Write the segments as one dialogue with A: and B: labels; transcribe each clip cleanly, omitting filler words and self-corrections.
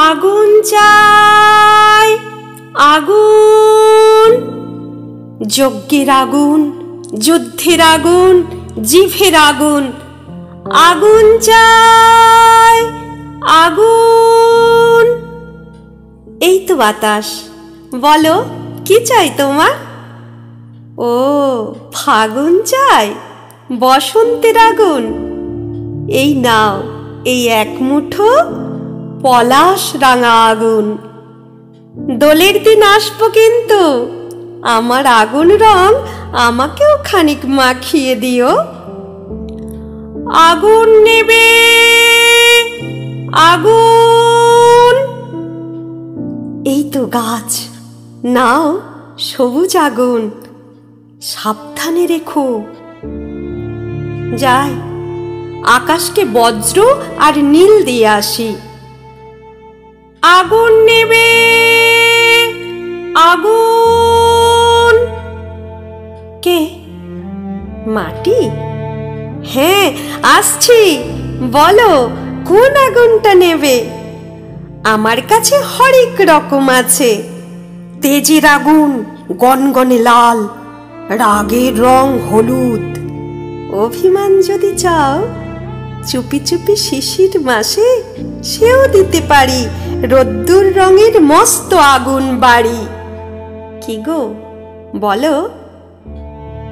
A: আগুন চাই, আগুন, যজ্ঞের আগুন, যুদ্ধের আগুন, জিভের আগুন। আগুন চাই, আগুন। এই তো বাতাস, বলো কি চাই তোমার? ও ফাগুন চাই, বসন্তের আগুন। এই নাও, এই এক মুঠো পলাশ রাঙা আগুন। দোলের দিন আসবো কিন্তু, আমার আগুন রং আমাকেও খানিক মাখিয়ে দিও। আগুন নেবে, আগুন। এই তো গাছ, নাও সবুজ আগুন, সাবধানে রেখো। যাই, আকাশকে বজ্র আর নীল দিয়ে আসি। আগুন নেবে, আগুন। কে? মাটি? হ্যাঁ, আসছি, বলো কোন আগুনটা নেবে? আমার কাছে হরেক রকম আছে। তেজের আগুন গনগনে লাল, রাগের রং হলুদ। অভিমান যদি চাও, চুপি চুপি শিশির মাসে সেও দিতে পারি রোদ্দুর রঙের মস্ত আগুন বাড়ি। কি গো বলো,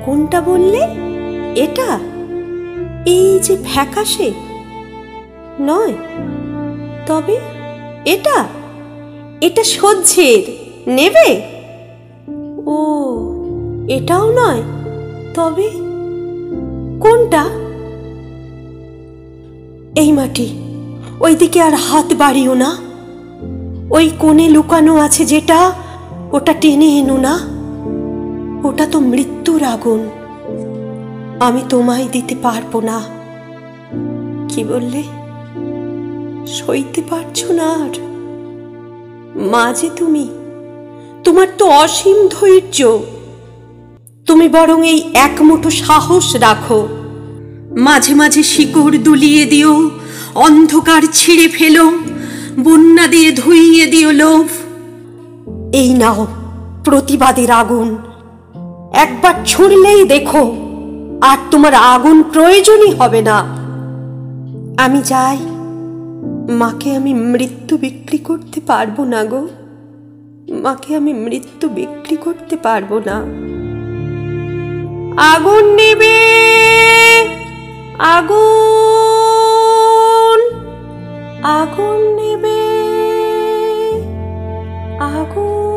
A: কোনটা বললে? এটা? এই যে ফ্যাকাশে নয়, তবে এটা? এটা সহ্যের, নেবে? ও এটাও নয়, তবে কোনটা? এই মাটি, ওইদিকে আর হাত বাড়িও না। ওই কোণে লুকানো আছে যেটা, ওটা টেনে এনো না। ওটা তো মৃত্যুর আগুন, আমি তোমায় দিতে পারবো না। কি বললে? সইতে পারছো না আর? মাঝে তুমি, তোমার তো অসীম ধৈর্য। তুমি বরং এই এক মুঠো সাহস রাখো। মাঝে মাঝে শিকড় দুলিয়ে দিও, অন্ধকার ছিঁড়ে ফেলো, বন্যা দিয়ে ধুইয়ে দিও লোভ। এই নাও প্রতিবাদের আগুন, একবার ছুঁড়লেই দেখো আর তোমার আগুন প্রয়োজনই হবে না। আমি যাই, মাকে আমি মৃত্যু বিক্রি করতে পারবো না গো, মাকে আমি মৃত্যু বিক্রি করতে পারবো না। আগুন নেবে, আগুন, আগুন নেবে, আগুন।